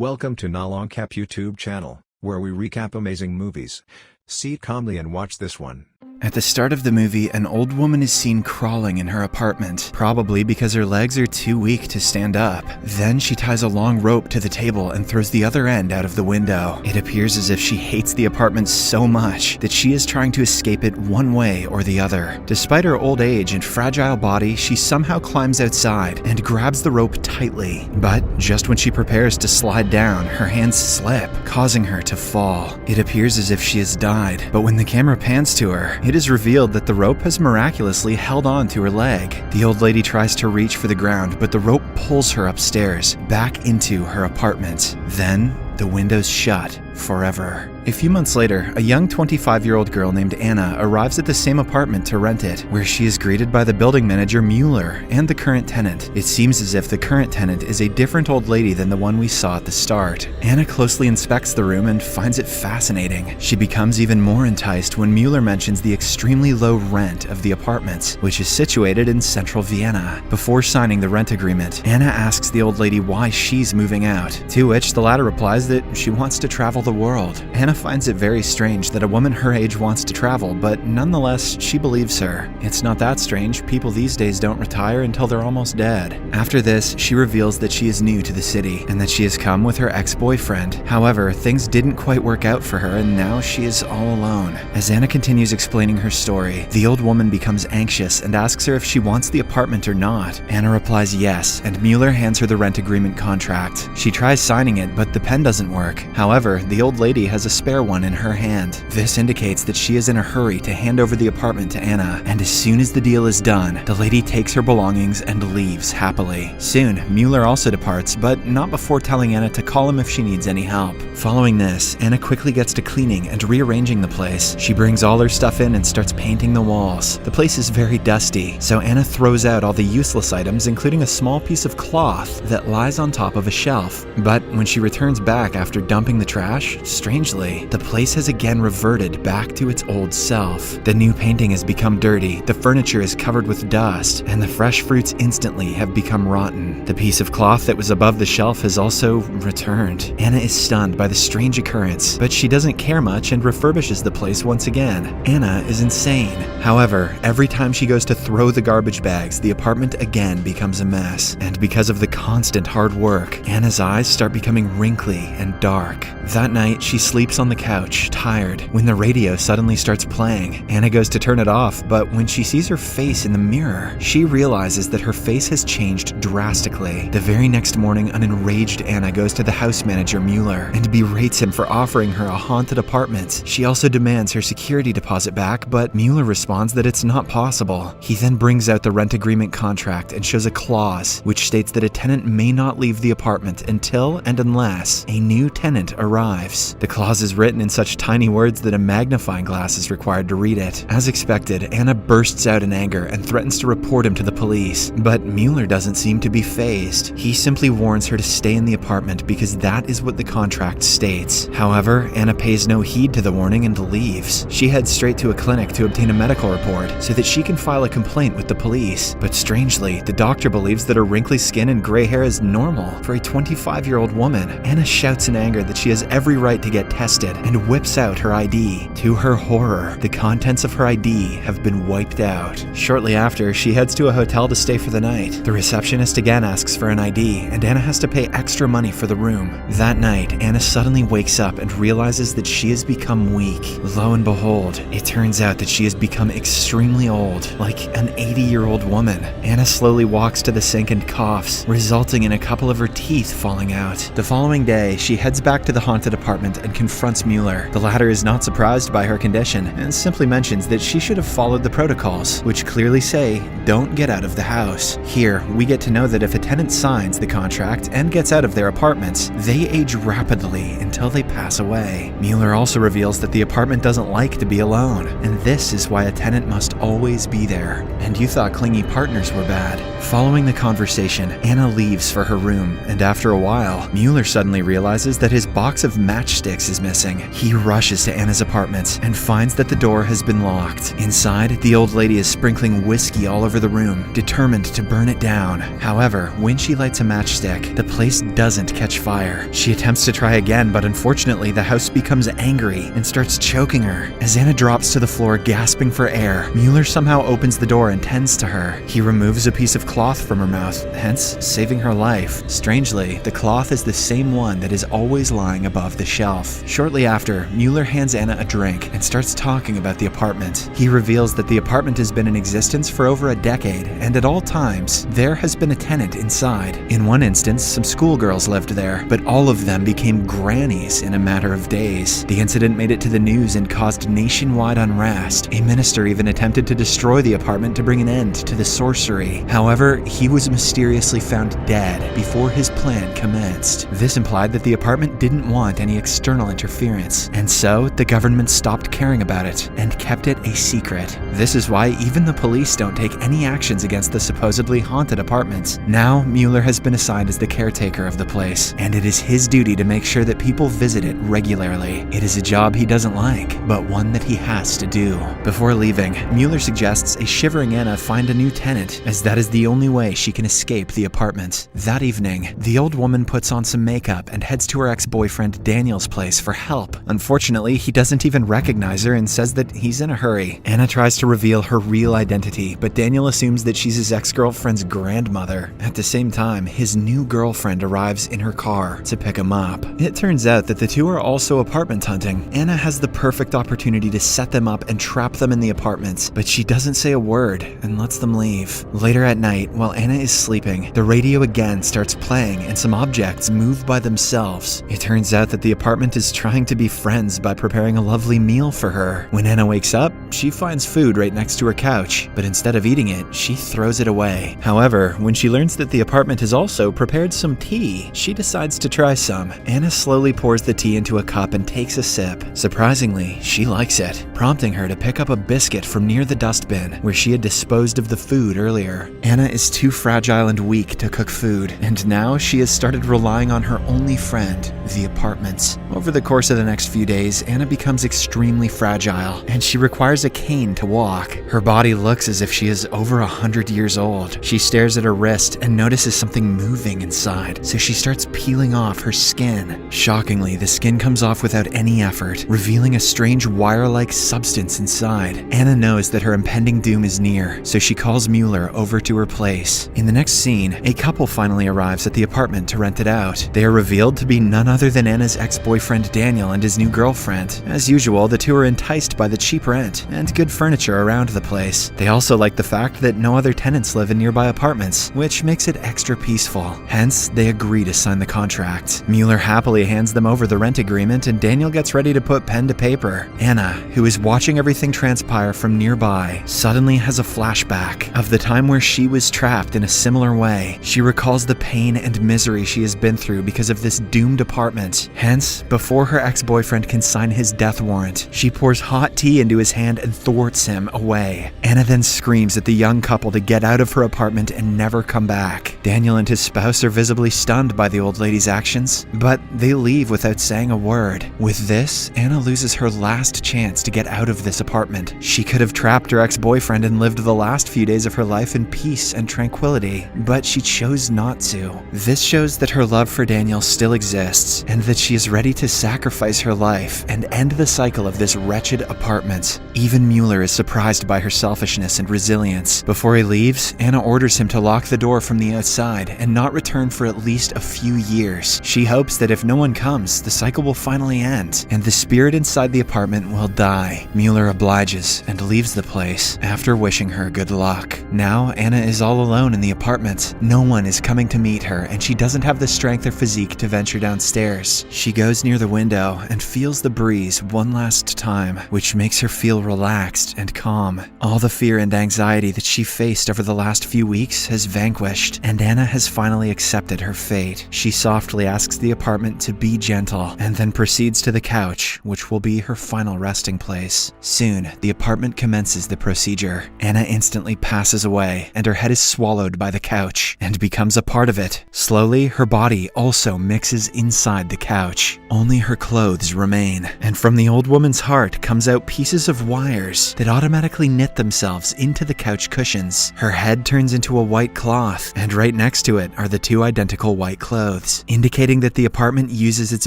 Welcome to Noloncap YouTube channel, where we recap amazing movies. Sit calmly and watch this one. At the start of the movie, an old woman is seen crawling in her apartment, probably because her legs are too weak to stand up. Then she ties a long rope to the table and throws the other end out of the window. It appears as if she hates the apartment so much that she is trying to escape it one way or the other. Despite her old age and fragile body, she somehow climbs outside and grabs the rope tightly. But just when she prepares to slide down, her hands slip, causing her to fall. It appears as if she has died, but when the camera pans to her, it is revealed that the rope has miraculously held on to her leg. The old lady tries to reach for the ground, but the rope pulls her upstairs, back into her apartment. Then, the windows shut forever. A few months later, a young 25-year-old girl named Anna arrives at the same apartment to rent it, where she is greeted by the building manager Mueller and the current tenant. It seems as if the current tenant is a different old lady than the one we saw at the start. Anna closely inspects the room and finds it fascinating. She becomes even more enticed when Mueller mentions the extremely low rent of the apartment, which is situated in central Vienna. Before signing the rent agreement, Anna asks the old lady why she's moving out, to which the latter replies that she wants to travel the world. Anna finds it very strange that a woman her age wants to travel, but nonetheless, she believes her. It's not that strange, people these days don't retire until they're almost dead. After this, she reveals that she is new to the city, and that she has come with her ex-boyfriend. However, things didn't quite work out for her, and now she is all alone. As Anna continues explaining her story, the old woman becomes anxious and asks her if she wants the apartment or not. Anna replies yes, and Mueller hands her the rent agreement contract. She tries signing it, but the pen doesn't work. However, the old lady has a spare one in her hand. This indicates that she is in a hurry to hand over the apartment to Anna, and as soon as the deal is done, the lady takes her belongings and leaves happily. Soon, Mueller also departs, but not before telling Anna to call him if she needs any help. Following this, Anna quickly gets to cleaning and rearranging the place. She brings all her stuff in and starts painting the walls. The place is very dusty, so Anna throws out all the useless items, including a small piece of cloth that lies on top of a shelf. But when she returns back after dumping the trash, strangely, the place has again reverted back to its old self. The new painting has become dirty, the furniture is covered with dust, and the fresh fruits instantly have become rotten. The piece of cloth that was above the shelf has also returned. Anna is stunned by the strange occurrence, but she doesn't care much and refurbishes the place once again. Anna is insane. However, every time she goes to throw the garbage bags, the apartment again becomes a mess. And because of the constant hard work, Anna's eyes start becoming wrinkly and dark. That night, she sleeps on the couch, tired, when the radio suddenly starts playing. Anna goes to turn it off, but when she sees her face in the mirror, she realizes that her face has changed drastically. The very next morning, an enraged Anna goes to the house manager Mueller and berates him for offering her a haunted apartment. She also demands her security deposit back, but Mueller responds that it's not possible. He then brings out the rent agreement contract and shows a clause which states that a tenant may not leave the apartment until and unless a new tenant arrives. The clause is written in such tiny words that a magnifying glass is required to read it. As expected, Anna bursts out in anger and threatens to report him to the police, but Mueller doesn't seem to be fazed. He simply warns her to stay in the apartment because that is what the contract states. However, Anna pays no heed to the warning and leaves. She heads straight to a clinic to obtain a medical report so that she can file a complaint with the police. But strangely, the doctor believes that her wrinkly skin and gray hair is normal for a 25-year-old woman. Anna shouts in anger that she has every right to get tested and whips out her ID. To her horror, the contents of her ID have been wiped out. Shortly after, she heads to a hotel to stay for the night. The receptionist again asks for an ID, and Anna has to pay extra money for the room. That night, Anna suddenly wakes up and realizes that she has become weak. Lo and behold, it turns out that she has become extremely old, like an 80-year-old woman. Anna slowly walks to the sink and coughs, resulting in a couple of her teeth falling out. The following day, she heads back to the haunted apartment and confronts Mueller. The latter is not surprised by her condition and simply mentions that she should have followed the protocols, which clearly say, don't get out of the house. Here, we get to know that if a tenant signs the contract and gets out of their apartments, they age rapidly until they pass away. Mueller also reveals that the apartment doesn't like to be alone, and this is why a tenant must always be there. And you thought clingy partners were bad. Following the conversation, Anna leaves for her room, and after a while, Mueller suddenly realizes realizes that his box of matchsticks is missing. He rushes to Anna's apartment and finds that the door has been locked. Inside, the old lady is sprinkling whiskey all over the room, determined to burn it down. However, when she lights a matchstick, the place doesn't catch fire. She attempts to try again, but unfortunately, the house becomes angry and starts choking her. As Anna drops to the floor, gasping for air, Mueller somehow opens the door and tends to her. He removes a piece of cloth from her mouth, hence saving her life. Strangely, the cloth is the same one that is always lying above the shelf. Shortly after, Mueller hands Anna a drink and starts talking about the apartment. He reveals that the apartment has been in existence for over a decade, and at all times, there has been a tenant inside. In one instance, some schoolgirls lived there, but all of them became grannies in a matter of days. The incident made it to the news and caused nationwide unrest. A minister even attempted to destroy the apartment to bring an end to the sorcery. However, he was mysteriously found dead before his plan commenced. This implied that the apartment didn't want any external interference, and so the government stopped caring about it and kept it a secret. This is why even the police don't take any actions against the supposedly haunted apartments. Now, Mueller has been assigned as the caretaker of the place, and it is his duty to make sure that people visit it regularly. It is a job he doesn't like, but one that he has to do. Before leaving, Mueller suggests a shivering Anna find a new tenant, as that is the only way she can escape the apartment. That evening, the old woman puts on some makeup and heads to her ex-boyfriend Daniel's place for help. Unfortunately, he doesn't even recognize her and says that he's in a hurry. Anna tries to reveal her real identity, but Daniel assumes that she's his ex-girlfriend's grandmother. At the same time, his new girlfriend arrives in her car to pick him up. It turns out that the two are also apartment hunting. Anna has the perfect opportunity to set them up and trap them in the apartments, but she doesn't say a word and lets them leave. Later at night, while Anna is sleeping, the radio again starts playing and some objects move by themselves. It turns out that the apartment is trying to be friends by preparing a lovely meal for her. When Anna wakes up, she finds food right next to her couch, but instead of eating it, she throws it away. However, when she learns that the apartment has also prepared some tea, she decides to try some. Anna slowly pours the tea into a cup and takes a sip. Surprisingly, she likes it, prompting her to pick up a biscuit from near the dustbin where she had disposed of the food earlier. Anna is too fragile and weak to cook food, and now she has started relying on her only friend, the apartments. Over the course of the next few days, Anna becomes extremely fragile, and she requires a cane to walk. Her body looks as if she is over 100 years old. She stares at her wrist and notices something moving inside, so she starts peeling off her skin. Shockingly, the skin comes off without any effort, revealing a strange wire-like substance inside. Anna knows that her impending doom is near, so she calls Mueller over to her place. In the next scene, a couple finally arrives at the apartment to rent it out. They are revealed to be none other than Anna's ex-boyfriend Daniel and his new girlfriend. As usual, the two are enticed by the cheap rent and good furniture around the place. They also like the fact that no other tenants live in nearby apartments, which makes it extra peaceful. Hence, they agree to sign the contract. Mueller happily hands them over the rent agreement, and Daniel gets ready to put pen to paper. Anna, who is watching everything transpire from nearby, suddenly has a flashback of the time where she was trapped in a similar way. She recalls the pain and misery she has been through because of this doomed apartment. Hence, before her ex-boyfriend can sign his death warrant, she pours hot tea into his hand and thwarts him away. Anna then screams at the young couple to get out of her apartment and never come back. Daniel and his spouse are visibly stunned by the old lady's actions, but they leave without saying a word. With this, Anna loses her last chance to get out of this apartment. She could have trapped her ex-boyfriend and lived the last few days of her life in peace and tranquility, but she chose not to. This shows that her love for Daniel still exists, and that she is ready to sacrifice her life and end the cycle of this wretched apartment. Even Mueller is surprised by her selfishness and resilience. Before he leaves, Anna orders him to lock the door from the outside and not return for at least a few years. She hopes that if no one comes, the cycle will finally end, and the spirit inside the apartment will die. Mueller obliges and leaves the place after wishing her good luck. Now, Anna is all alone in the apartment. No one is coming to meet her, and she doesn't have the strength or physique to venture downstairs. She goes near the window and feels the breeze one last time, which makes her feel relaxed and calm. All the fear and anxiety that she faced over the last few weeks has vanquished, and Anna has finally accepted her fate. She softly asks the apartment to be gentle, and then proceeds to the couch, which will be her final resting place. Soon, the apartment commences the procedure. Anna instantly passes away, and her head is swallowed by the couch, and becomes a part of it. Slowly, her body also mixes inside inside the couch. Only her clothes remain, and from the old woman's heart comes out pieces of wires that automatically knit themselves into the couch cushions. Her head turns into a white cloth, and right next to it are the two identical white clothes, indicating that the apartment uses its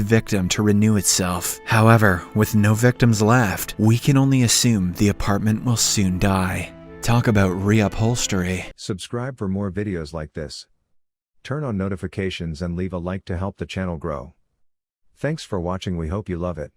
victim to renew itself. However, with no victims left, we can only assume the apartment will soon die. Talk about reupholstery. Subscribe for more videos like this. Turn on notifications and leave a like to help the channel grow. Thanks for watching, we hope you love it.